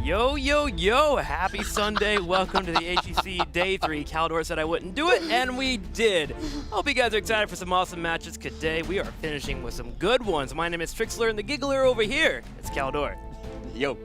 Yo, yo, yo! Happy Sunday. Welcome to the HGC Day 3. Caldor said I wouldn't do it, and we did. Hope you guys are excited for some awesome matches today. We are finishing with some good ones. My name is Trixler, and the giggler over here, it's Caldor. Yo.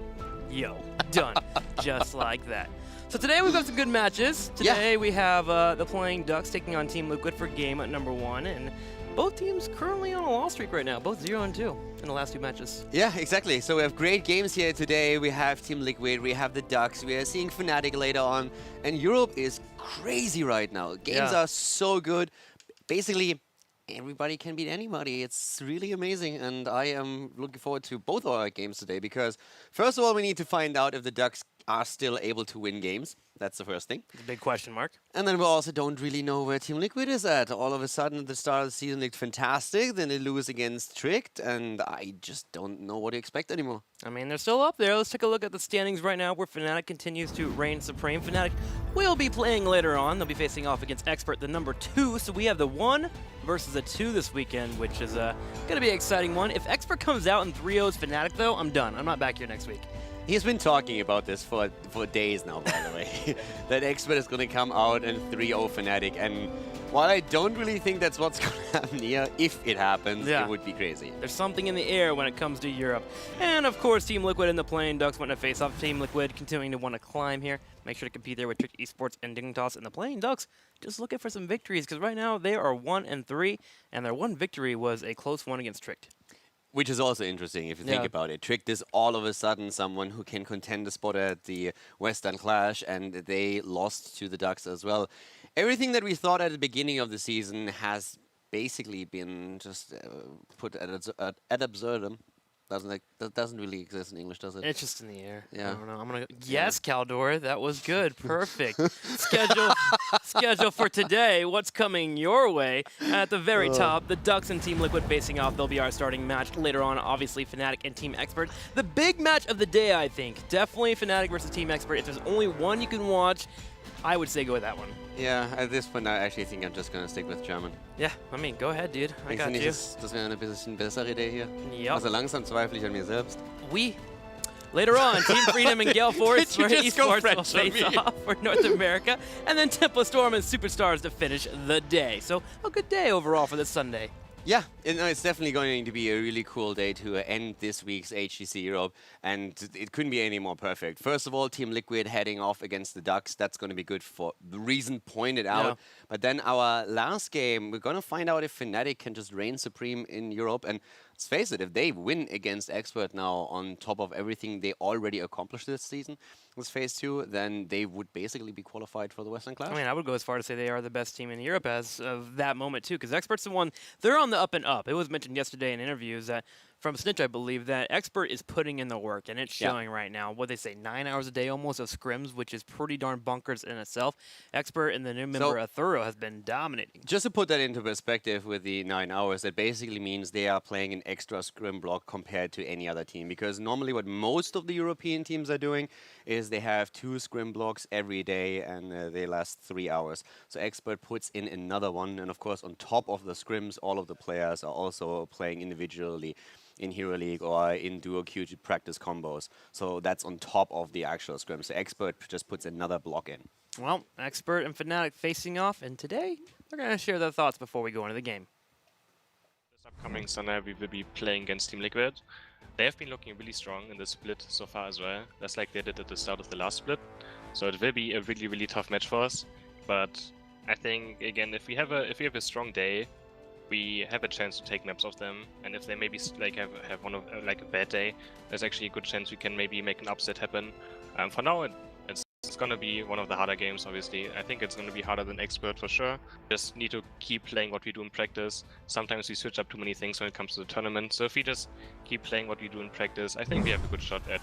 Yo. Done. Just like that. So today we've got some good matches. Today we have the Playing Ducks taking on Team Liquid for game number 1, and both teams currently on a loss streak right now, both 0-2 in the last 2 matches. Yeah, exactly. So we have great games here today. We have Team Liquid, we have the Ducks, we are seeing Fnatic later on, and Europe is crazy right now. Games are so good. Basically, everybody can beat anybody. It's really amazing, and I am looking forward to both our games today because, first of all, we need to find out if the Ducks are still able to win games. That's the first thing. It's a big question mark. And then we also don't really know where Team Liquid is at. All of a sudden, at the start of the season looked fantastic, then they lose against Tricked, and I just don't know what to expect anymore. I mean, they're still up there. Let's take a look at the standings right now where Fnatic continues to reign supreme. Fnatic will be playing later on. They'll be facing off against Expert, the number 2. So we have the 1 versus the 2 this weekend, which is going to be an exciting one. If Expert comes out and 3-0s Fnatic, though, I'm done. I'm not back here next week. He's been talking about this for days now, by the way. That Expert is going to come out and 3-0 Fnatic. And while I don't really think that's what's going to happen here, if it happens, it would be crazy. There's something in the air when it comes to Europe. And, of course, Team Liquid and the Playing Ducks want to face off. Team Liquid continuing to want to climb here. Make sure to compete there with Trick Esports and Dignitas. And the Playing Ducks just looking for some victories because right now they are 1-3. And their one victory was a close one against Tricked. Which is also interesting if you think about it. Tricked is all of a sudden someone who can contend a spot at the Western Clash, and they lost to the Ducks as well. Everything that we thought at the beginning of the season has basically been just put ad absurdum. That doesn't really exist in English, does it? It's just in the air. Yeah. I don't know. I'm gonna. Yes, Caldor, that was good. Perfect. Schedule for today. What's coming your way? At the very top, the Ducks and Team Liquid facing off. They'll be our starting match later on. Obviously, Fnatic and Team Expert. The big match of the day, I think. Definitely Fnatic versus Team Expert. If there's only one you can watch, I would say go with that one. Yeah, at this point, I actually think I'm just going to stick with German. Yeah, I mean, go ahead, dude. I got you. Das wäre eine bisschen bessere Idee hier. Yep. Also langsam zweifle ich an mir selbst. Later on, Team Freedom and Gale Force for just go esports French will face off for North America, and then Tempo Storm and Superstars to finish the day. So a good day overall for this Sunday. Yeah, it's definitely going to be a really cool day to end this week's HGC Europe, and it couldn't be any more perfect. First of all, Team Liquid heading off against the Ducks. That's going to be good for the reason pointed out. But then our last game, we're going to find out if Fnatic can just reign supreme in Europe. And let's face it, if they win against Expert now on top of everything they already accomplished this season, this Phase 2, then they would basically be qualified for the Western Clash. I mean, I would go as far to say they are the best team in Europe as of that moment, too, because Expert's the one, they're on the up and up. It was mentioned yesterday in interviews that, from Snitch, I believe, that Expert is putting in the work, and it's showing right now. What they say, 9 hours a day almost of scrims, which is pretty darn bunkers in itself. Expert and the new member, Thorough, has been dominating. Just to put that into perspective with the 9 hours, that basically means they are playing an extra scrim block compared to any other team. Because normally what most of the European teams are doing is they have 2 scrim blocks every day, and they last 3 hours. So Expert puts in another one, and of course on top of the scrims, all of the players are also playing individually in Hero League or in duo queue practice combos. So that's on top of the actual scrim. So Expert just puts another block in. Well, Expert and Fnatic facing off, and today they're going to share their thoughts before we go into the game. This upcoming Sunday we will be playing against Team Liquid. They have been looking really strong in the split so far as well, just like they did at the start of the last split. So it will be a really, really tough match for us. But I think, again, if we have a strong day, we have a chance to take maps off them, and if they maybe have one of a bad day, there's actually a good chance we can maybe make an upset happen. For now, it's gonna be one of the harder games. Obviously, I think it's gonna be harder than Expert for sure. Just need to keep playing what we do in practice. Sometimes we switch up too many things when it comes to the tournament. So if we just keep playing what we do in practice, I think we have a good shot at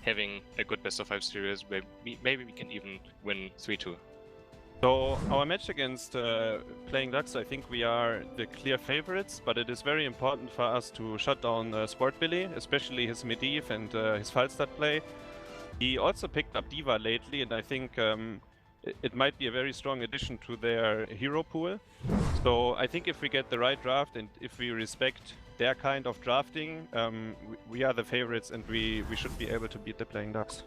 having a good best-of-5 series where maybe we can even win 3-2. So our match against Playing Ducks, I think we are the clear favorites, but it is very important for us to shut down Sport Billy, especially his Medivh and his Falstad play. He also picked up D.Va lately, and I think it might be a very strong addition to their hero pool. So I think if we get the right draft and if we respect their kind of drafting, we are the favorites and we should be able to beat the Playing Ducks.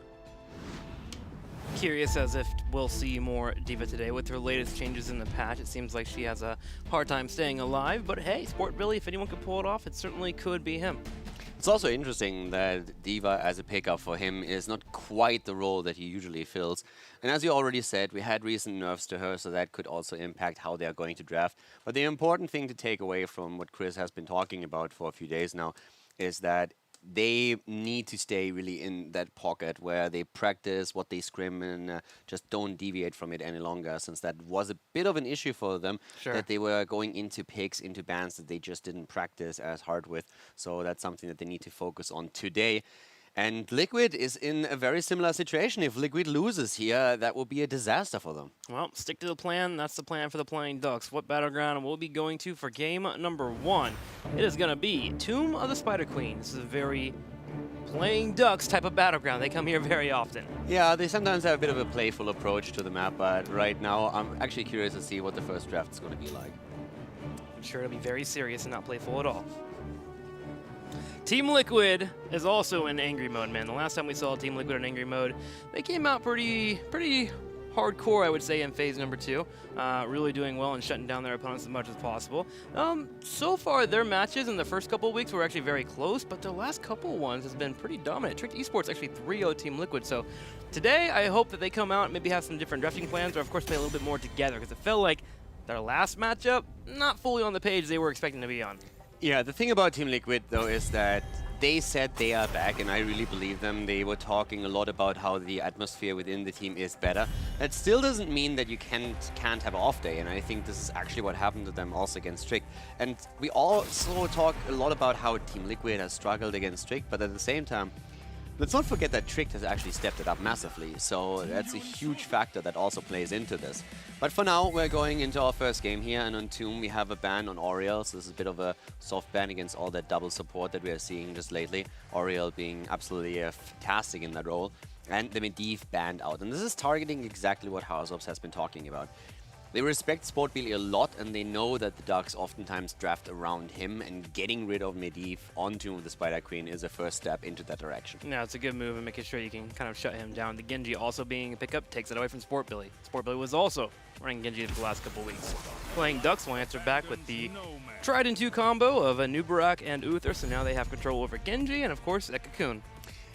Curious as if we'll see more D.Va today. With her latest changes in the patch, it seems like she has a hard time staying alive. But hey, Sport Billy, if anyone could pull it off, it certainly could be him. It's also interesting that D.Va as a pickup for him is not quite the role that he usually fills. And as you already said, we had recent nerfs to her, so that could also impact how they are going to draft. But the important thing to take away from what Chris has been talking about for a few days now is that they need to stay really in that pocket where they practice what they scrim and just don't deviate from it any longer, since that was a bit of an issue for them, that they were going into picks, into bans that they just didn't practice as hard with. So that's something that they need to focus on today. And Liquid is in a very similar situation. If Liquid loses here, that will be a disaster for them. Well, stick to the plan. That's the plan for the Playing Ducks. What battleground we'll be going to for game number 1? It is going to be Tomb of the Spider Queen. This is a very Playing Ducks type of battleground. They come here very often. Yeah, they sometimes have a bit of a playful approach to the map, but right now I'm actually curious to see what the first draft is going to be like. I'm sure it'll be very serious and not playful at all. Team Liquid is also in angry mode, man. The last time we saw Team Liquid in angry mode, they came out pretty hardcore, I would say, in phase number 2. Really doing well and shutting down their opponents as much as possible. So far, their matches in the first couple of weeks were actually very close, but the last couple ones has been pretty dominant. Tricked Esports actually 3-0 Team Liquid, so today I hope that they come out and maybe have some different drafting plans, or of course play a little bit more together, because it felt like their last matchup, not fully on the page they were expecting to be on. Yeah, the thing about Team Liquid, though, is that they said they are back, and I really believe them. They were talking a lot about how the atmosphere within the team is better. That still doesn't mean that you can't have an off day, and I think this is actually what happened to them also against Strict. And we also talk a lot about how Team Liquid has struggled against Strict, but at the same time, let's not forget that Tricked has actually stepped it up massively, so that's a huge factor that also plays into this. But for now, we're going into our first game here, and on Tomb we have a ban on Oriel, so this is a bit of a soft ban against all that double support that we are seeing just lately. Oriel being absolutely fantastic in that role, and the Medivh banned out. And this is targeting exactly what HouseOps has been talking about. They respect Sport Billy a lot, and they know that the Ducks oftentimes draft around him, and getting rid of Medivh on Tomb of the Spider Queen is a first step into that direction. Yeah, it's a good move and making sure you can kind of shut him down. The Genji also being a pickup takes it away from Sport Billy. Sport Billy was also running Genji for the last couple weeks. Playing Ducks will answer back with the tried and true combo of a Nubarak and Uther, so now they have control over Genji and of course a Cocoon.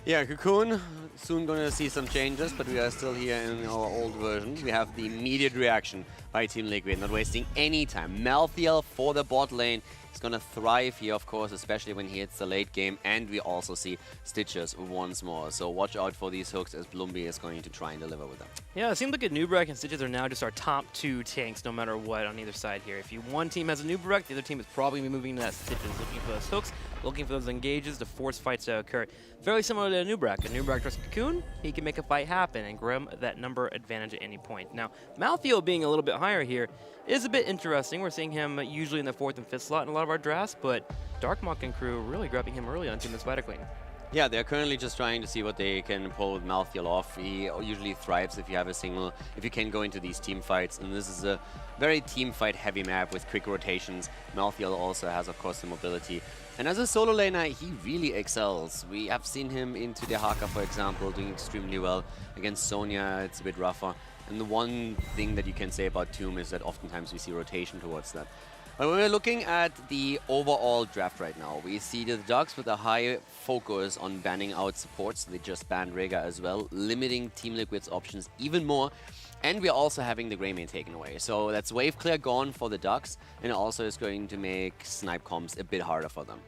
Yeah, Cocoon, soon going to see some changes, but we are still here in our old version. We have the immediate reaction by Team Liquid, not wasting any time. Malthael for the bot lane. He's going to thrive here, of course, especially when he hits the late game. And we also see Stitches once more. So watch out for these hooks as Bloomby is going to try and deliver with them. Yeah, it seems like a Nubarak and Stitches are now just our top 2 tanks no matter what on either side here. If one team has a Nubarak, the other team is probably going to be moving to that Stitches, looking for those hooks, looking for those engages to force fights to occur. Very similar to a Nubarak. A Nubarak versus Cocoon, he can make a fight happen and Grim that number advantage at any point. Now, Malthael being a little bit higher here is a bit interesting. We're seeing him usually in the 4th and 5th slot in a lot of our drafts, but Darkmock and crew really grabbing him early on Team the Spider Queen. Yeah, they're currently just trying to see what they can pull with Malthael off. He usually thrives if you have a single, if you can go into these team fights, and this is a very team fight heavy map with quick rotations. Malthael also has, of course, the mobility. And as a solo laner, he really excels. We have seen him into the Haka, for example, doing extremely well. Against Sonya, it's a bit rougher. And the one thing that you can say about Tomb is that oftentimes we see rotation towards that. But when we're looking at the overall draft right now, we see the Ducks with a high focus on banning out supports. They just banned Rega as well, limiting Team Liquid's options even more. And we're also having the Greymane taken away. So that's wave clear gone for the Ducks, and also is going to make snipe comms a bit harder for them.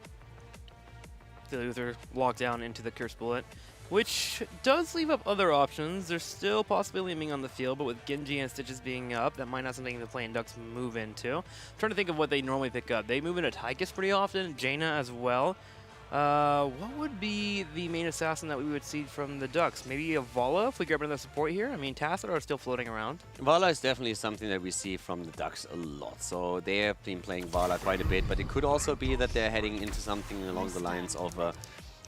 The Uther locked down into the Curse Bullet, which does leave up other options. There's still possibly leaving on the field, but with Genji and Stitches being up, that might not be something the Playing Ducks move into. I'm trying to think of what they normally pick up. They move into Tychus pretty often, Jaina as well. What would be the main assassin that we would see from the Ducks? Maybe a Vala if we grab another support here? I mean, Tacit are still floating around. Vala is definitely something that we see from the Ducks a lot. So they have been playing Vala quite a bit, but it could also be that they're heading into something along the lines of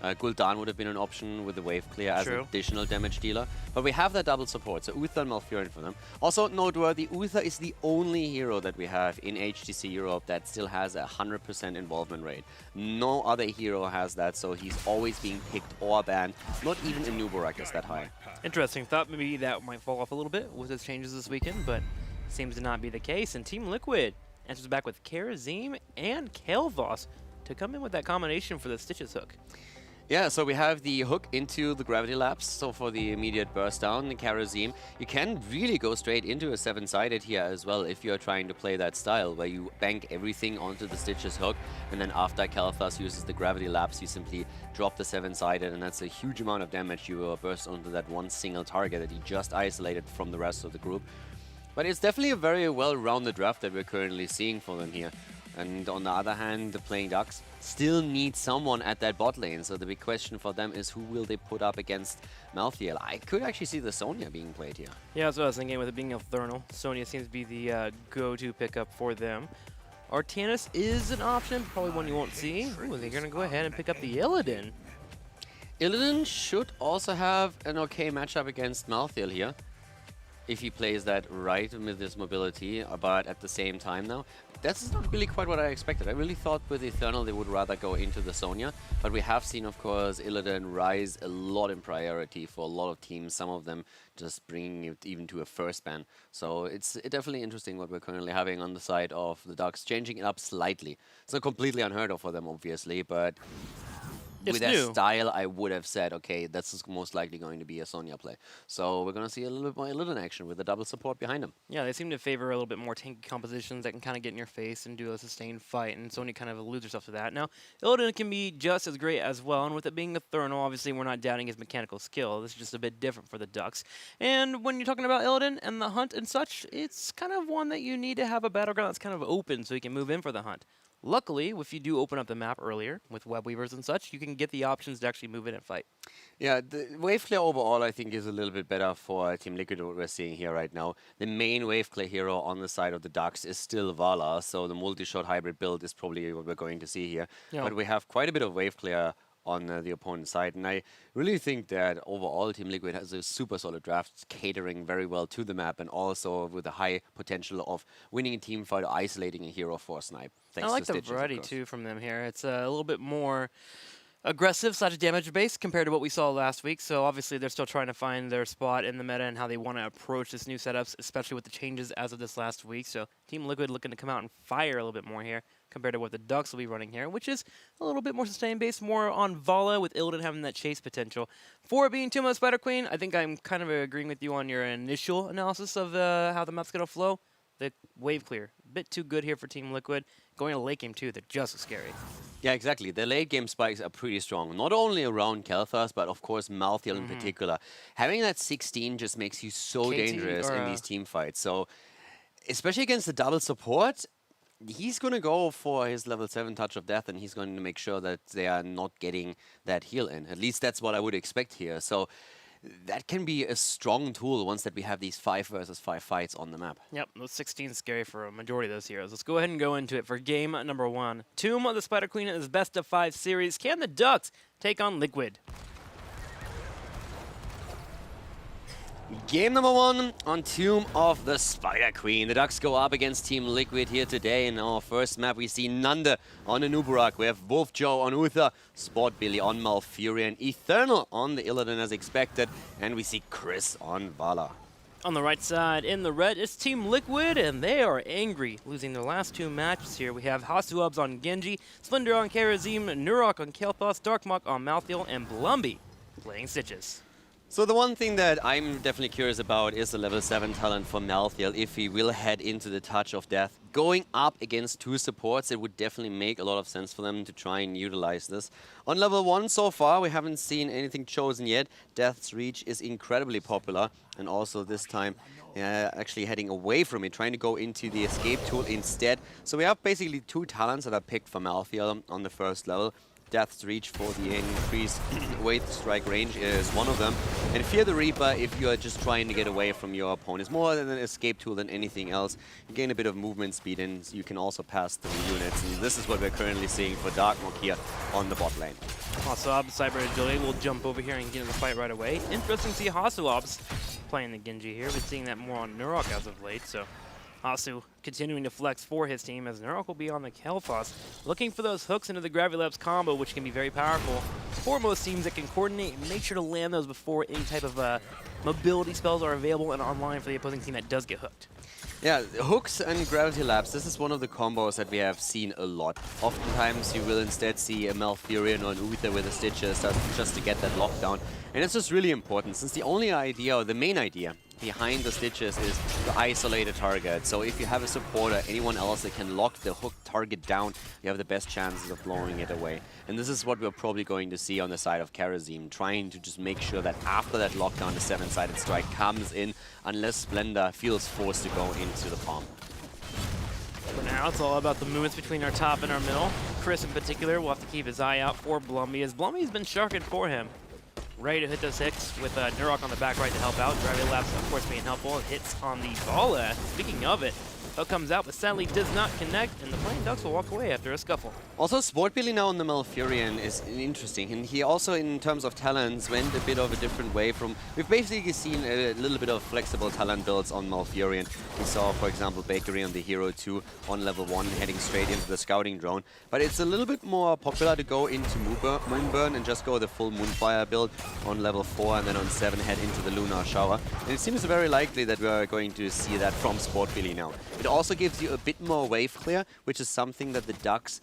Gul'dan would have been an option with the wave clear as an True. additional damage dealer. But we have that double support, so Uther and Malfurion for them. Also noteworthy, Uther is the only hero that we have in HGC Europe that still has a 100% involvement rate. No other hero has that, so he's always being picked or banned. Not even in Nubarak is that high. Interesting. Thought maybe that might fall off a little bit with his changes this weekend, but seems to not be the case. And Team Liquid answers back with Karazim and Kael'thas to come in with that combination for the Stitches hook. Yeah, so we have the hook into the gravity lapse, so for the immediate burst down, the Karazim. You can really go straight into a 7-sided here as well if you're trying to play that style, where you bank everything onto the Stitches hook, and then after Kael'thas uses the gravity lapse, you simply drop the 7-sided, and that's a huge amount of damage you burst onto that one single target that he just isolated from the rest of the group. But it's definitely a very well-rounded draft that we're currently seeing for them here. And on the other hand, the playing Ducks still need someone at that bot lane. So the big question for them is who will they put up against Malthael? I could actually see the Sonya being played here. Yeah, that's what I was thinking with it being Infernal. Sonya seems to be the go-to pickup for them. Artanis is an option, probably one you won't see. Ooh, they're going to go ahead and pick up the Illidan. Illidan should also have an okay matchup against Malthael here, if he plays that right with his mobility, but at the same time now, that's not really quite what I expected. I really thought with Eternal they would rather go into the Sonya, but we have seen, of course, Illidan rise a lot in priority for a lot of teams, some of them just bringing it even to a first ban. So it's definitely interesting what we're currently having on the side of the Ducks, changing it up slightly. It's not completely unheard of for them, obviously, but It's with their new. style, I would have said, okay, this is most likely going to be a Sonya play. So we're going to see a little bit more Illidan action with the double support behind him. Yeah, they seem to favor a little bit more tanky compositions that can kind of get in your face and do a sustained fight, and Sonya kind of alludes herself to that. Now, Illidan can be just as great as well, and with it being Eternal, obviously we're not doubting his mechanical skill. This is just a bit different for the Ducks. And when you're talking about Illidan and the hunt and such, it's kind of one that you need to have a battleground that's kind of open so you can move in for the hunt. Luckily, if you do open up the map earlier with web weavers and such, you can get the options to actually move in and fight. Yeah, the wave clear overall I think is a little bit better for Team Liquid, what we're seeing here right now. The main wave clear hero on the side of the Ducks is still Vala, so the multi-shot hybrid build is probably what we're going to see here. Yeah. But we have quite a bit of wave clear on the opponent's side, and I really think that overall Team Liquid has a super solid draft, catering very well to the map, and also with a high potential of winning a team fight or isolating a hero for a snipe. I like the variety too from them here. It's a little bit more aggressive / damage based compared to what we saw last week. So obviously they're still trying to find their spot in the meta and how they want to approach this new setups, especially with the changes as of this last week. So Team Liquid looking to come out and fire a little bit more here compared to what the Ducks will be running here, which is a little bit more sustained based, more on Vala with Illidan having that chase potential. For it being Tomb of the Spider Queen, I think I'm kind of agreeing with you on your initial analysis of how the map's going to flow. The wave clear, a bit too good here for Team Liquid. Going to late game too, they're just as scary. Yeah, exactly. The late game spikes are pretty strong. Not only around Kael'thas, but of course Malthael in particular. Having that 16 just makes you so KT dangerous or in these team fights. So, especially against the double support, he's going to go for his level 7 touch of death, and he's going to make sure that they are not getting that heal in. At least that's what I would expect here. So that can be a strong tool once that we have these 5 versus 5 fights on the map. Yep, those 16 is scary for a majority of those heroes. Let's go ahead and go into it for game number 1. Tomb of the Spider Queen is best of 5 series. Can the Ducks take on Liquid? Game number 1 on Tomb of the Spider Queen. The Ducks go up against Team Liquid here today. In our first map, we see Nanda on the Nubarak. We have Wolf Joe on Uther, Sport Billy on Malfurion, Eternal on the Illidan as expected, and we see Chris on Vala. On the right side, in the red, it's Team Liquid, and they are angry, losing their last 2 matches here. We have Hasuubs on Genji, Splendor on Karazim, Nurok on Kael'thas, Darkmok on Malthael, and Blumby playing Stitches. So the one thing that I'm definitely curious about is the level 7 talent for Malthael, if he will head into the Touch of Death. Going up against 2 supports, it would definitely make a lot of sense for them to try and utilize this. On level 1 so far, we haven't seen anything chosen yet. Death's Reach is incredibly popular, and also this time actually heading away from it, trying to go into the escape tool instead. So we have basically 2 talents that are picked for Malthael on the first level. Death's Reach for the increased weight strike range is one of them. And Fear the Reaper, if you are just trying to get away from your opponents, more than an escape tool than anything else. You gain a bit of movement speed, and you can also pass through units. And this is what we're currently seeing for Darkmok here on the bot lane. Hasob, Cyber Agility will jump over here and get in the fight right away. Interesting to see Hasob's playing the Genji here. Been seeing that more on Nurok as of late, so Hasu continuing to flex for his team as Nurok will be on the Kel'Thas, looking for those hooks into the Gravilabs combo, which can be very powerful for most teams that can coordinate and make sure to land those before any type of mobility spells are available and online for the opposing team that does get hooked. Yeah, hooks and gravity labs, this is one of the combos that we have seen a lot. Oftentimes you will instead see a Malfurion or an Uther with the Stitches just to get that lockdown. And it's just really important, since the only idea, or the main idea, behind the Stitches is to isolate a target. So if you have a supporter, anyone else that can lock the hook target down, you have the best chances of blowing it away. And this is what we're probably going to see on the side of Karazim, trying to just make sure that after that lockdown, the 7-sided strike comes in, unless Splendor feels forced to go into the palm. For now, it's all about the movements between our top and our middle. Chris in particular will have to keep his eye out for Blumby, as Blumby's been sharkened for him. Ready to hit those hits with Nurok on the back right to help out. Gravity Labs, of course, being helpful. Hits on the Bala. Speaking of it, hook comes out, but sadly does not connect, and the Flying Ducks will walk away after a scuffle. Also, Sport Billy now on the Malfurion is interesting, and he also, in terms of talents, went a bit of a different way from... We've basically seen a little bit of flexible talent builds on Malfurion. We saw, for example, Bakery on the Hero 2 on level 1, heading straight into the Scouting Drone. But it's a little bit more popular to go into Moonburn and just go the full Moonfire build on level 4, and then on 7 head into the Lunar Shower. And it seems very likely that we're going to see that from Sport Billy now. It also gives you a bit more wave clear, which is something that the Ducks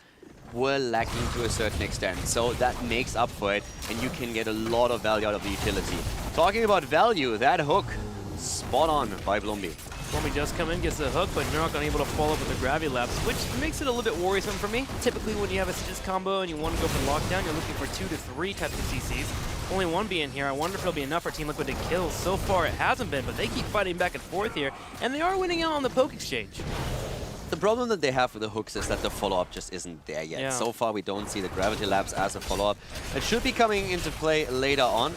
were lacking to a certain extent. So that makes up for it, and you can get a lot of value out of the utility. Talking about value, that hook, spot on by Blumby. Blumby does come in, gets the hook, but Nurok unable to follow up with the Gravity Labs, which makes it a little bit worrisome for me. Typically when you have a Stitches combo and you want to go for lockdown, you're looking for 2 to 3 types of CCs. Only one being here. I wonder if it'll be enough for Team Liquid to kill. So far it hasn't been, but they keep fighting back and forth here, and they are winning out on the poke exchange. The problem that they have with the hooks is that the follow-up just isn't there yet. Yeah. So far we don't see the Gravity Labs as a follow-up. It should be coming into play later on.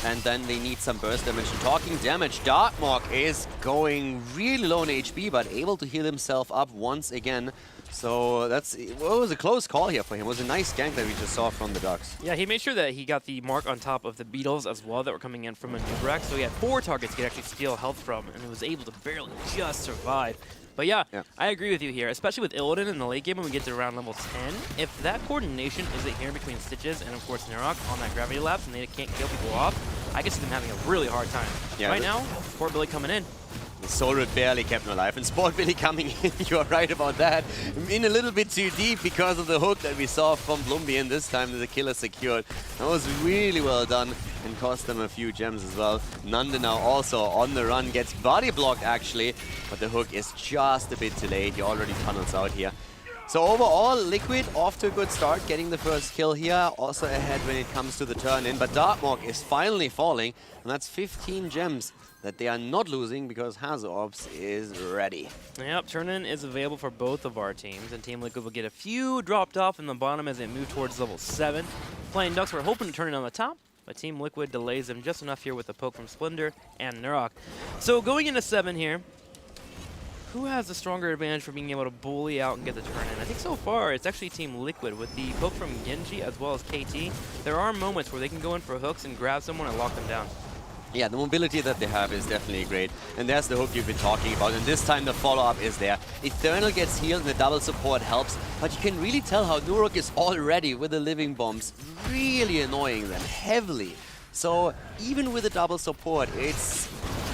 And then they need some burst damage. And talking damage, Darkmok is going really low on HP, but able to heal himself up once again. So it was a close call here for him. It was a nice gank that we just saw from the Ducks. Yeah, he made sure that he got the mark on top of the Beetles as well that were coming in from a Nubrak. So he had 4 targets he could actually steal health from, and he was able to barely just survive. But yeah, I agree with you here, especially with Illidan in the late game when we get to around level 10. If that coordination isn't here between Stitches and, of course, Nurok on that Gravity Labs and they can't kill people off, I can see them having a really hard time. Yeah, right now, Sport Billy coming in. Soulred barely kept him alive, and Sport Billy coming in, you are right about that. In a little bit too deep because of the hook that we saw from Blumby, and this time the killer secured. That was really well done and cost them a few gems as well. Nanda now also on the run, gets body blocked actually, but the hook is just a bit too late. He already tunnels out here. So overall, Liquid off to a good start, getting the first kill here, also ahead when it comes to the turn-in, but Darkmok is finally falling, and that's 15 gems that they are not losing because Hazorbs is ready. Yep, turn-in is available for both of our teams, and Team Liquid will get a few dropped off in the bottom as they move towards level 7. Flying Ducks were hoping to turn it on the top, but Team Liquid delays them just enough here with a poke from Splendor and Nurok. So going into 7 here, who has the stronger advantage for being able to bully out and get the turn-in? I think so far it's actually Team Liquid with the poke from Genji as well as KT. There are moments where they can go in for hooks and grab someone and lock them down. Yeah, the mobility that they have is definitely great. And there's the hook you've been talking about. And this time the follow-up is there. Eternal gets healed and the double support helps. But you can really tell how Nurok is already with the living bombs really annoying them heavily. So even with the double support, it's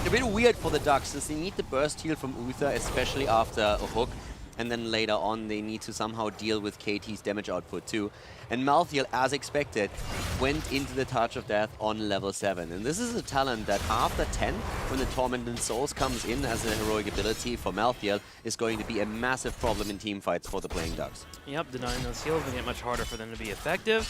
a bit weird for the Ducks since they need the burst heal from Uther, especially after a hook. And then later on, they need to somehow deal with KT's damage output too. And Malthael, as expected, went into the Touch of Death on level 7. And this is a talent that after 10, when the Tormented Souls comes in as a heroic ability for Malthael, is going to be a massive problem in teamfights for the Playing Ducks. Yep, denying those heals will get much harder for them to be effective.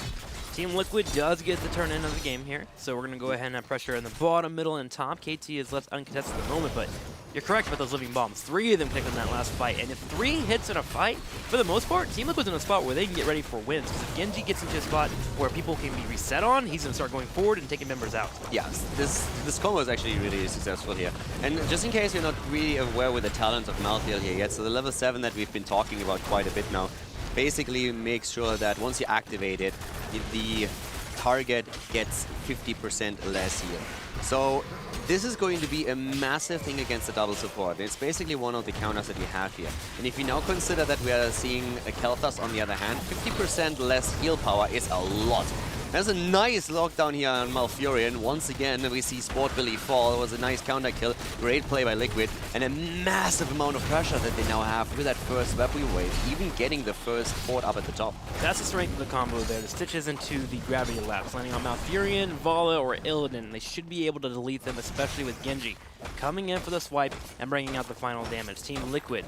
Team Liquid does get the turn-in of the game here, so we're going to go ahead and have pressure in the bottom, middle, and top. KT is left uncontested at the moment, but You're correct about those living bombs. 3 of them connected in that last fight, and if 3 hits in a fight, for the most part, Team Liquid's in a spot where they can get ready for wins. Because if Genji gets into a spot where people can be reset on, he's going to start going forward and taking members out. Yeah, this combo is actually really successful here. And just in case you're not really aware with the talent of Malthael here yet, so the level 7 that we've been talking about quite a bit now, basically makes sure that once you activate it, the target gets 50% less heal. So this is going to be a massive thing against the double support. It's basically one of the counters that we have here. And if you now consider that we are seeing a Kel'Thas on the other hand, 50% less heal power is a lot. There's a nice lockdown here on Malfurion. Once again, we see Sport Billy fall. It was a nice counter kill. Great play by Liquid. And a massive amount of pressure that they now have with that first weapon wave, even getting the first fort up at the top. That's the strength of the combo there. The stitches into the gravity laps, landing on Malfurion, Vala, or Illidan. They should be able to delete them, especially with Genji coming in for the swipe and bringing out the final damage. Team Liquid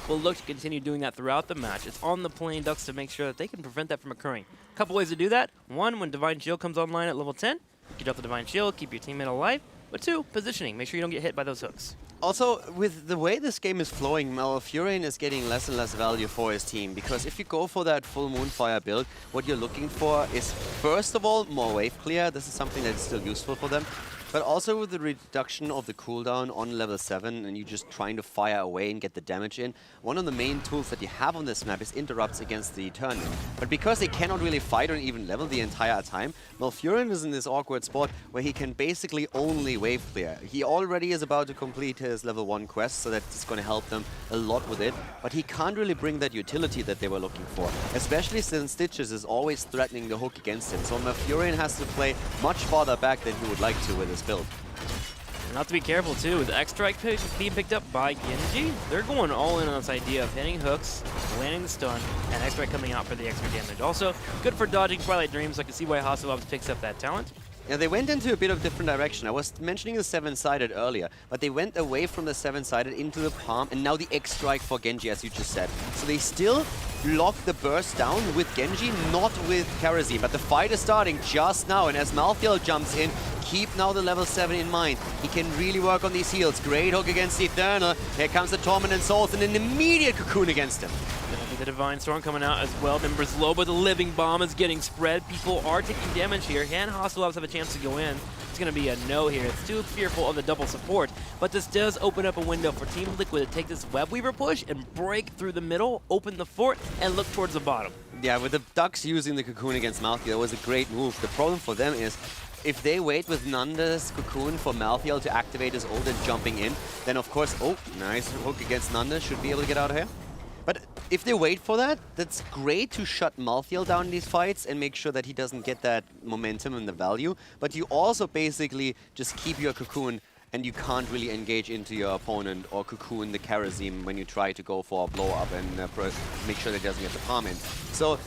will look to continue doing that throughout the match. It's on the playing Ducks to make sure that they can prevent that from occurring. A couple ways to do that. 1, when Divine Shield comes online at level 10, get off the Divine Shield, keep your teammate alive. But 2, positioning. Make sure you don't get hit by those hooks. Also, with the way this game is flowing, Malfurion is getting less and less value for his team, because if you go for that full Moonfire build, what you're looking for is, first of all, more wave clear. This is something that is still useful for them. But also with the reduction of the cooldown on level 7 and you just trying to fire away and get the damage in, one of the main tools that you have on this map is interrupts against the turn. But because they cannot really fight on even level the entire time, Malfurion is in this awkward spot where he can basically only wave clear. He already is about to complete his level 1 quest, so that's going to help them a lot with it. But he can't really bring that utility that they were looking for, especially since Stitches is always threatening the hook against him. So Malfurion has to play much farther back than he would like to with his build. And not to be careful too, with X-Strike being picked up by Genji, they're going all in on this idea of hitting hooks, landing the stun, and X-Strike coming out for the extra damage. Also, good for dodging Twilight Dreams, so I can see why Hasselhoff picks up that talent. Yeah, they went into a bit of different direction. I was mentioning the 7-sided earlier, but they went away from the 7-sided into the palm, and now the X-Strike for Genji, as you just said. So they still lock the burst down with Genji, not with Karazim, but the fight is starting just now, and as Malthael jumps in, keep now the level 7 in mind. He can really work on these heals. Great hook against the Eternal. Here comes the Torment and Souls, and an immediate cocoon against him. The Divine Storm coming out as well. Members low, but the Living Bomb is getting spread. People are taking damage here. Can Hasselhoff have a chance to go in? It's going to be a no here. It's too fearful of the double support. But this does open up a window for Team Liquid to take this Web Weaver push and break through the middle, open the fort, and look towards the bottom. Yeah, with the Ducks using the cocoon against Malthael, that was a great move. The problem for them is, if they wait with Nanda's cocoon for Malthael to activate his ult and jumping in, then of course, oh, nice hook against Nanda, should be able to get out of here. But if they wait for that, that's great to shut Malthael down in these fights and make sure that he doesn't get that momentum and the value. But you also basically just keep your cocoon and you can't really engage into your opponent or cocoon the Karazim when you try to go for a blow-up and make sure that he doesn't get the palm in. So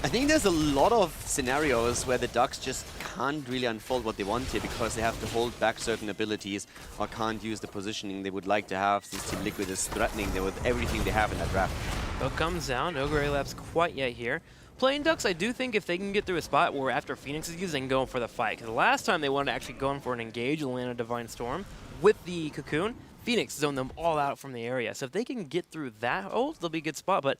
I think there's a lot of scenarios where the Ducks just can't really unfold what they want here because they have to hold back certain abilities or can't use the positioning they would like to have, since Team Liquid is threatening them with everything they have in that draft. Hook comes down, no Grey Labs quite yet here. Playing Ducks, I do think if they can get through a spot where after Phoenix is used, they can go for the fight. Because the last time they wanted to actually go in for an engage and land a Divine Storm with the Cocoon, Phoenix zoned them all out from the area. So if they can get through that ult, they'll be a good spot. But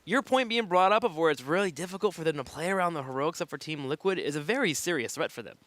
your point being brought up of where it's really difficult for them to play around the heroics up for Team Liquid is a very serious threat for them.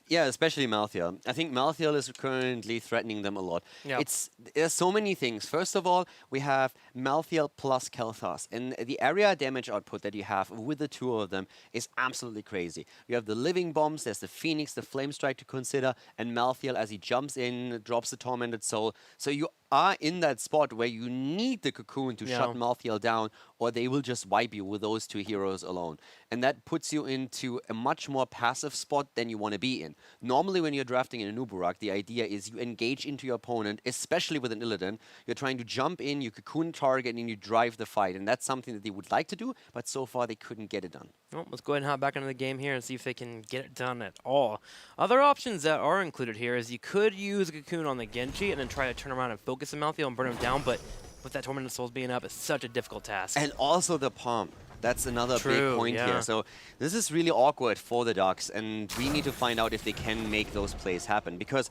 Yeah, especially Malthael. I think Malthael is currently threatening them a lot. Yep. There's so many things. First of all, we have Malthael plus Kel'Thas, and the area damage output that you have with the two of them is absolutely crazy. You have the living bombs, there's the Phoenix, the Flame Strike to consider, and Malthael as he jumps in, drops the Tormented Soul. So you are in that spot where you need the cocoon to shut Malthael down, or they will just wipe you with those two heroes alone. And that puts you into a much more passive spot than you want to be in. Normally when you're drafting in a Nuburak, the idea is you engage into your opponent, especially with an Illidan. You're trying to jump in, you cocoon target, and you drive the fight. And that's something that they would like to do, but so far they couldn't get it done. Well, let's go ahead and hop back into the game here and see if they can get it done at all. Other options that are included here is you could use a cocoon on the Genji and then try to turn around and focus on Malthael and burn him down, but with that Tormented Souls being up, it's such a difficult task. And also the palm. That's another big point here. So this is really awkward for the Ducks, and we need to find out if they can make those plays happen. Because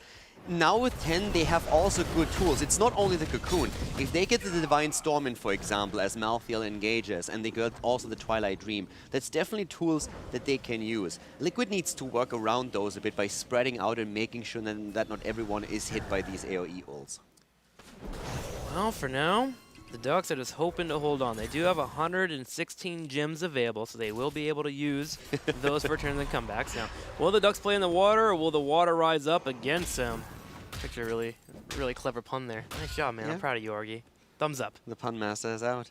now with 10, they have also good tools. It's not only the Cocoon. If they get the Divine Storm in, for example, as Malthael engages, and they get also the Twilight Dream, that's definitely tools that they can use. Liquid needs to work around those a bit by spreading out and making sure that not everyone is hit by these AoE ults. Well, for now, the Ducks are just hoping to hold on. They do have 116 gems available, so they will be able to use those for returns and comebacks. Now, will the Ducks play in the water, or will the water rise up against them? Actually, really clever pun there. Nice job, man. Yeah. I'm proud of you, Argy. Thumbs up. The Pun Master is out.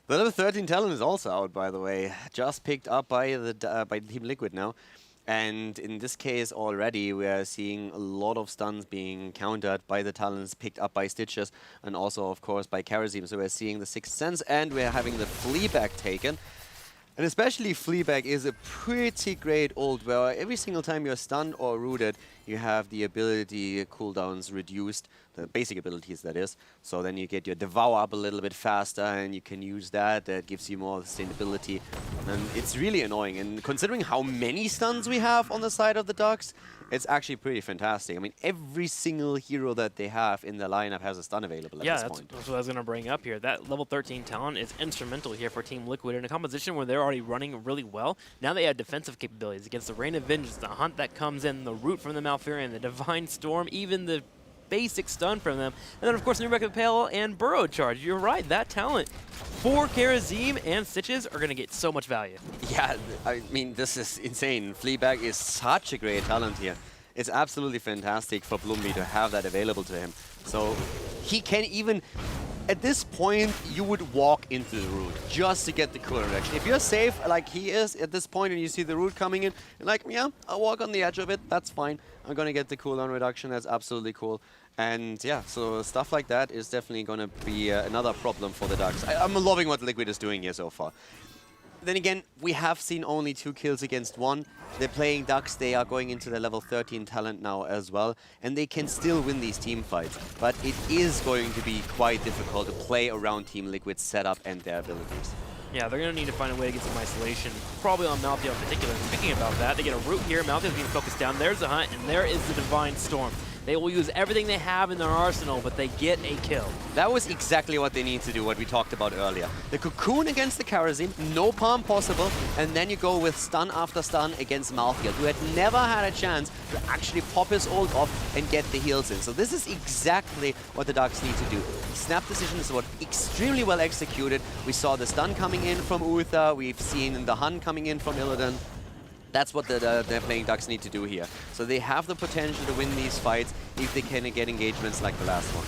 The level 13 talent is also out, by the way. Just picked up by Team Liquid now. And in this case already, we are seeing a lot of stuns being countered by the talents picked up by Stitches and also, of course, by Karazim. So we're seeing the Sixth Sense and we're having the Fleabag taken. And especially Fleabag is a pretty great ult where every single time you're stunned or rooted, you have the ability cooldowns reduced, the basic abilities that is. So then you get your Devour up a little bit faster and you can use that. That gives you more sustainability. And it's really annoying. And considering how many stuns we have on the side of the Ducks, it's actually pretty fantastic. I mean, every single hero that they have in the lineup has a stun available at this point. That's what I was going to bring up here. That level 13 talent is instrumental here for Team Liquid in a composition where they're already running really well. Now they have defensive capabilities against the Rain of Vengeance, the Hunt that comes in, the Root from the Malfurion, the Divine Storm, even the basic stun from them. And then, of course, New Pale and Burrow Charge. You're right, that talent for Karazim and Stitches are going to get so much value. Yeah, I mean, this is insane. Fleabag is such a great talent here. It's absolutely fantastic for Blumby to have that available to him. So he can even, at this point, you would walk into the Root just to get the cooldown reduction. If you're safe like he is at this point and you see the Root coming in, you're like, yeah, I'll walk on the edge of it, that's fine. I'm going to get the cooldown reduction, that's absolutely cool. And yeah, so stuff like that is definitely going to be another problem for the Ducks. I'm loving what Liquid is doing here so far. Then again, we have seen only 2 kills against 1. They're playing Ducks, they are going into the level 13 talent now as well, and they can still win these team fights. But it is going to be quite difficult to play around Team Liquid's setup and their abilities. Yeah, they're going to need to find a way to get some isolation, probably on Malthael in particular. Speaking about that, they get a Root here, Malthael's being focused down, there's the Hunt, and there is the Divine Storm. They will use everything they have in their arsenal, but they get a kill. That was exactly what they need to do, what we talked about earlier. The Cocoon against the Karazim, no palm possible, and then you go with stun after stun against Malthael, who had never had a chance to actually pop his ult off and get the heals in. So this is exactly what the Ducks need to do. Snap decisions were extremely well executed. We saw the stun coming in from Uther, we've seen the Hun coming in from Illidan. That's what the playing Ducks need to do here. So they have the potential to win these fights if they can get engagements like the last one.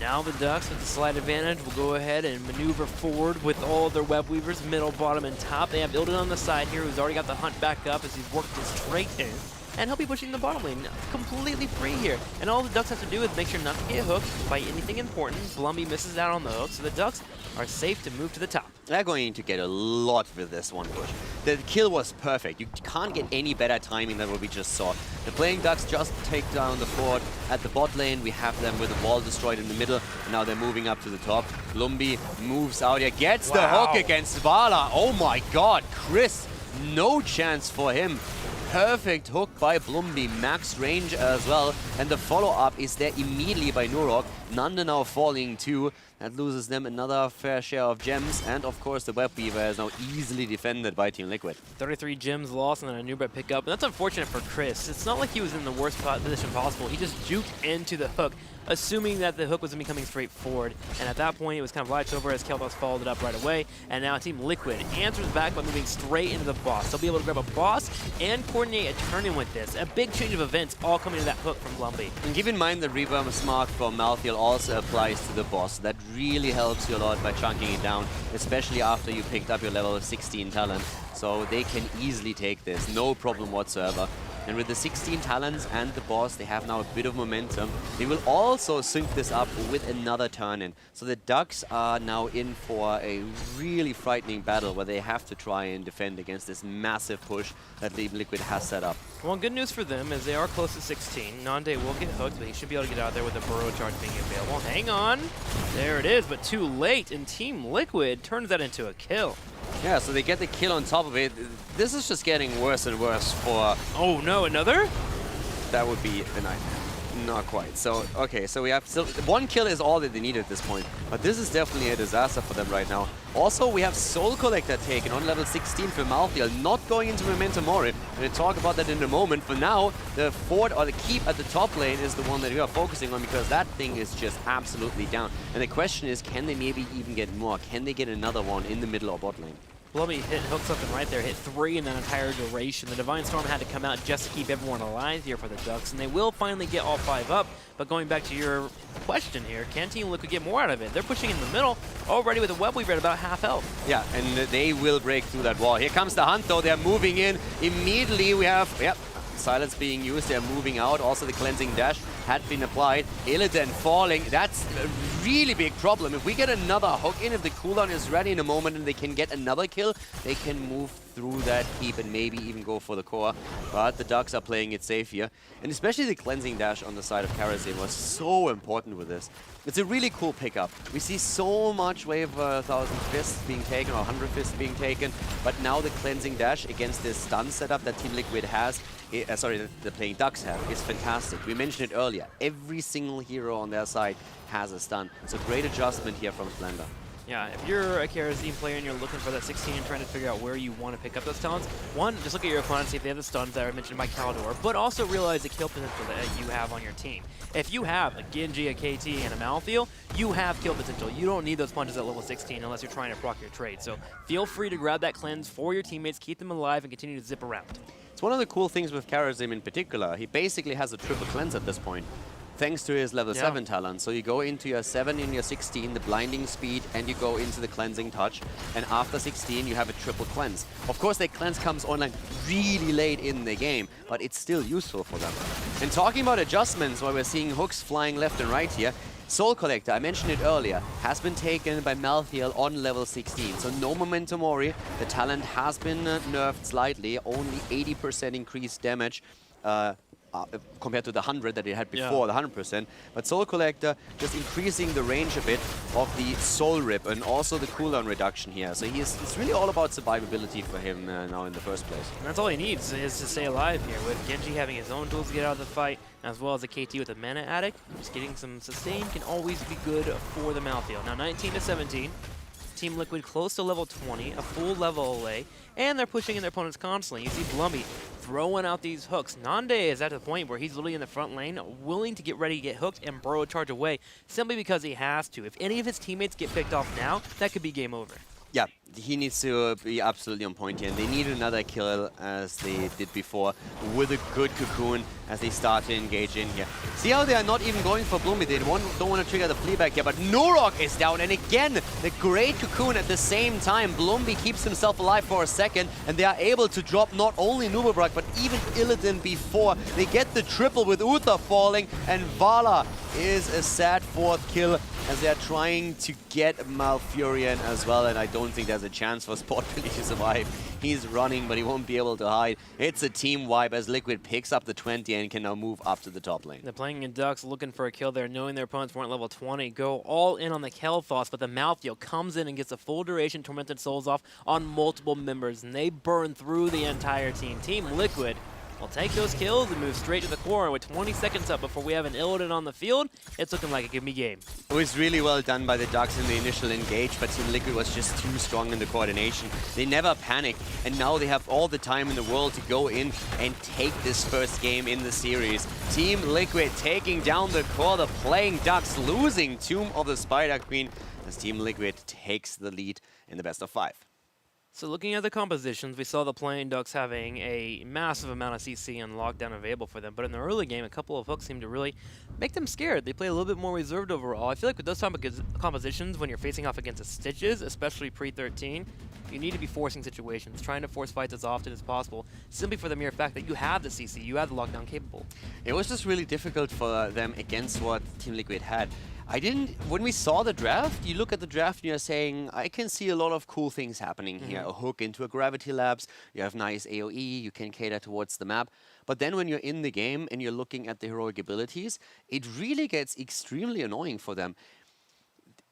Now the Ducks with the slight advantage will go ahead and maneuver forward with all of their web weavers, middle, bottom, and top. They have Illidan on the side here who's already got the Hunt back up as he's worked his trait in. And he'll be pushing the bottom lane completely free here. And all the Ducks have to do is make sure not to get hooked by anything important. Blumby misses out on the hook, so the Ducks are safe to move to the top. They're going to get a lot with this one push. The kill was perfect. You can't get any better timing than what we just saw. The playing Ducks just take down the fort at the bot lane. We have them with the wall destroyed in the middle. And now they're moving up to the top. Blumby moves out here, gets the hook against Vala. Oh my god, Chris, no chance for him. Perfect hook by Blumby, max range as well, and the follow-up is there immediately by Nurok. Nanda now falling too. That loses them another fair share of gems, and of course the Web Weaver is now easily defended by Team Liquid. 33 gems lost and then a new pick up, and that's unfortunate for Chris. It's not like he was in the worst position possible. He just juked into the hook, assuming that the hook was going to be coming straight forward, and at that point it was kind of latched over as Kel'Thas followed it up right away, and now Team Liquid answers back by moving straight into the boss. They'll be able to grab a boss and coordinate a turn-in with this. A big change of events all coming to that hook from Blumby. And keep in mind the Reaver Mark from Malthael also applies to the boss. That really helps you a lot by chunking it down, especially after you picked up your level 16 talent. So they can easily take this, no problem whatsoever. And with the 16 talents and the boss, they have now a bit of momentum. They will also sync this up with another turn-in. So the Ducks are now in for a really frightening battle where they have to try and defend against this massive push that Liquid has set up. Well, good news for them is they are close to 16. Nande will get hooked, but he should be able to get out there with the Burrow Charge being available. Hang on. There it is, but too late, and Team Liquid turns that into a kill. Yeah, so they get the kill on top of it. This is just getting worse and worse for... Oh no, another? That would be a nightmare. Not quite. So, okay, so we have still... One kill is all that they need at this point. But this is definitely a disaster for them right now. Also, we have Soul Collector taken on level 16 for Malthael, not going into Memento Mori. We'll talk about that in a moment. For now, the fort or the keep at the top lane is the one that we are focusing on because that thing is just absolutely down. And the question is, can they maybe even get more? Can they get another one in the middle or bot lane? Blummy hooked something right there, hit 3 in that entire duration. The Divine Storm had to come out just to keep everyone alive here for the Ducks, and they will finally get all 5 up. But going back to your question here, can Team Liquid get more out of it? They're pushing in the middle already with a web weaver at about half health. Yeah, and they will break through that wall. Here comes the hunt, though. They're moving in. Immediately we have, yep, silence being used. They're moving out. Also the cleansing dash had been applied. Illidan falling. That's a really big problem. If we get another hook in, if the cooldown is ready in a moment and they can get another kill, they can move through that keep and maybe even go for the core. But the Ducks are playing it safe here. And especially the cleansing dash on the side of Karazin was so important with this. It's a really cool pickup. We see so much wave 1,000 fists being taken or 100 fists being taken, but now the cleansing dash against this stun setup that Team Liquid has, the playing Ducks have, is fantastic. We mentioned it earlier. Every single hero on their side has a stun. So great adjustment here from Splendor. Yeah, if you're a Karazin player and you're looking for that 16 and trying to figure out where you want to pick up those talents, one, just look at your opponent, see if they have the stuns that are mentioned by Caldor, but also realize the kill potential that you have on your team. If you have a Genji, a KT, and a Malthael, you have kill potential. You don't need those punches at level 16 unless you're trying to proc your trade. So feel free to grab that cleanse for your teammates, keep them alive, and continue to zip around. It's one of the cool things with Karazim in particular. He basically has a triple cleanse at this point, thanks to his level 7 talent. So you go into your 7 and your 16, the blinding speed, and you go into the cleansing touch. And after 16, you have a triple cleanse. Of course, that cleanse comes online really late in the game, but it's still useful for them. And talking about adjustments, while we're seeing hooks flying left and right here, Soul Collector, I mentioned it earlier, has been taken by Malthael on level 16. So no Memento Mori. The talent has been nerfed slightly, only 80% increased damage. Compared to the 100 that it had before, the 100%. But Soul Collector just increasing the range a bit of the Soul Rip and also the cooldown reduction here. So it's really all about survivability for him now in the first place. And that's all he needs is to stay alive here, with Genji having his own tools to get out of the fight, as well as a KT with a Mana Addict. Just getting some sustain can always be good for the Malthael. Now 19 to 17. Team Liquid close to level 20, a full level away, and they're pushing in their opponents constantly. You see Blummy throwing out these hooks. Nande is at the point where he's literally in the front lane, willing to get ready to get hooked and burrow charge away, simply because he has to. If any of his teammates get picked off now, that could be game over. Yeah, he needs to be absolutely on point here, and they need another kill as they did before with a good cocoon as they start to engage in here. See how they are not even going for Bloomy. They don't want to trigger the fleabag here, but Nurok is down, and again, the great cocoon at the same time. Blumby keeps himself alive for a second, and they are able to drop not only Nubelbrak, but even Illidan before. They get the triple with Uther falling, and Vala is a sad 4th kill as they are trying to get Malfurion as well, and I don't think there's a chance for Sport Billy to survive. He's running, but he won't be able to hide. It's a team wipe as Liquid picks up the 20 and can now move up to the top lane. They're playing in Ducks, looking for a kill there, knowing their opponents weren't level 20. Go all in on the Kel'Thas, but the Malthael comes in and gets a full duration Tormented Souls off on multiple members, and they burn through the entire team. Team Liquid will take those kills and move straight to the core. And with 20 seconds up before we have an Illidan on the field, it's looking like a gimme game. It was really well done by the Ducks in the initial engage, but Team Liquid was just too strong in the coordination. They never panicked, and now they have all the time in the world to go in and take this first game in the series. Team Liquid taking down the core, the playing Ducks losing Tomb of the Spider Queen as Team Liquid takes the lead in the best of 5. So looking at the compositions, we saw the playing Ducks having a massive amount of CC and lockdown available for them. But in the early game, a couple of hooks seemed to really make them scared. They play a little bit more reserved overall. I feel like with those type of compositions, when you're facing off against the Stitches, especially pre-13, you need to be forcing situations, trying to force fights as often as possible, simply for the mere fact that you have the CC, you have the lockdown capable. It was just really difficult for them against what Team Liquid had. When we saw the draft, you look at the draft and you're saying, I can see a lot of cool things happening here. A hook into a gravity labs, you have nice AoE, you can cater towards the map. But then when you're in the game and you're looking at the heroic abilities, it really gets extremely annoying for them.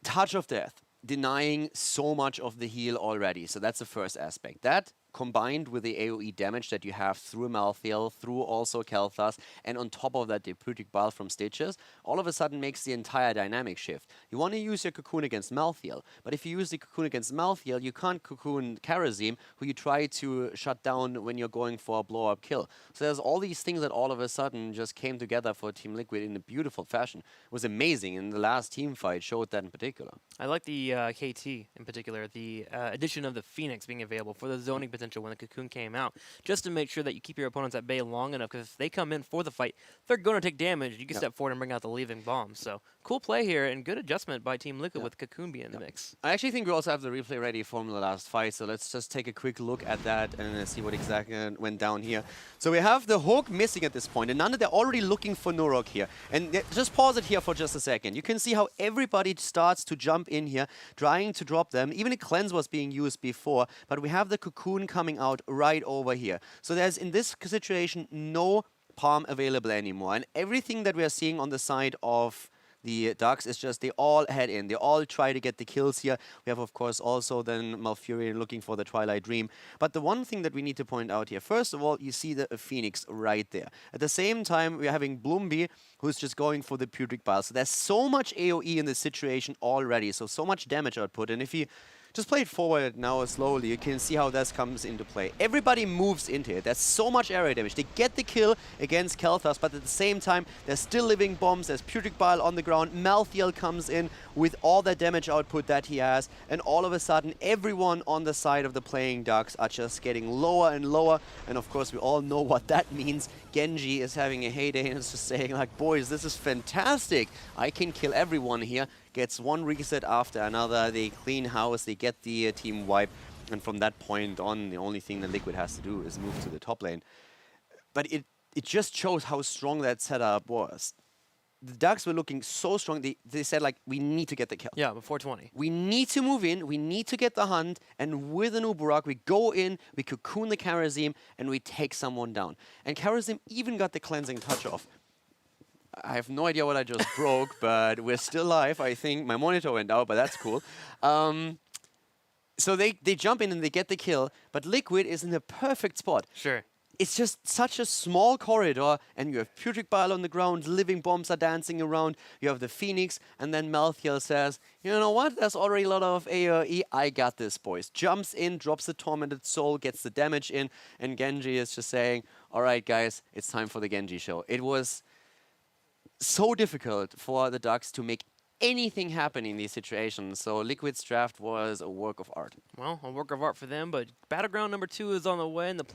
Touch of Death, denying so much of the heal already. So that's the first aspect. That combined with the AoE damage that you have through Malthael, through also Kel'Thas, and on top of that the Putrid Bile from Stitches, all of a sudden makes the entire dynamic shift. You want to use your Cocoon against Malthael, but if you use the Cocoon against Malthael, you can't Cocoon Kharazim, who you try to shut down when you're going for a blow-up kill. So there's all these things that all of a sudden just came together for Team Liquid in a beautiful fashion. It was amazing, and the last team fight showed that in particular. I like the KT in particular, the addition of the Phoenix being available for the zoning potential when the Cocoon came out, just to make sure that you keep your opponents at bay long enough, because if they come in for the fight, they're going to take damage. You can step forward and bring out the leaving bomb. So cool play here, and good adjustment by Team Liquid with Cocoon being in the mix. I actually think we also have the replay ready from the last fight, so let's just take a quick look at that and see what exactly went down here. So we have the hook missing at this point, and Nanda, they're already looking for Nurok here. And just pause it here for just a second. You can see how everybody starts to jump in here, trying to drop them. Even a cleanse was being used before, but we have the Cocoon coming out right over here. So there's, in this situation, no palm available anymore. And everything that we are seeing on the side of the Ducks is just they all head in. They all try to get the kills here. We have, of course, also then Malfurion looking for the Twilight Dream. But the one thing that we need to point out here, first of all, you see the Phoenix right there. At the same time, we're having Bloomby, who's just going for the Putrid Bile. So there's so much AoE in this situation already, so much damage output. And if you just play it forward now slowly, you can see how this comes into play. Everybody moves into it. There's so much area damage. They get the kill against Kel'Thas, but at the same time, there's still living bombs. There's Putrid Bile on the ground. Malthael comes in with all the damage output that he has, and all of a sudden, everyone on the side of the playing Ducks are just getting lower and lower, and of course, we all know what that means. Genji is having a heyday and is just saying, like, boys, this is fantastic. I can kill everyone here. Gets one reset after another. They clean house. They get the team wipe. And from that point on, the only thing that Liquid has to do is move to the top lane. But it just shows how strong that setup was. The Ducks were looking so strong. They said, like, we need to get the kill. Yeah, before 20. We need to move in. We need to get the hunt. And with an Uburak, we go in, we cocoon the Kharazim, and we take someone down. And Kharazim even got the cleansing touch off. I have no idea what I just broke, but we're still live. I think my monitor went out, but that's cool. So they jump in and they get the kill, but Liquid is in a perfect spot. Sure. It's just such a small corridor, and you have Putrid Bile on the ground, living bombs are dancing around, you have the Phoenix, and then Malthael says, you know what, there's already a lot of AoE, I got this, boys. Jumps in, drops the Tormented Soul, gets the damage in, and Genji is just saying, alright guys, it's time for the Genji show. It was so difficult for the Ducks to make anything happen in these situations, so Liquid's draft was a work of art. Well, a work of art for them, but Battleground number 2 is on the way, and the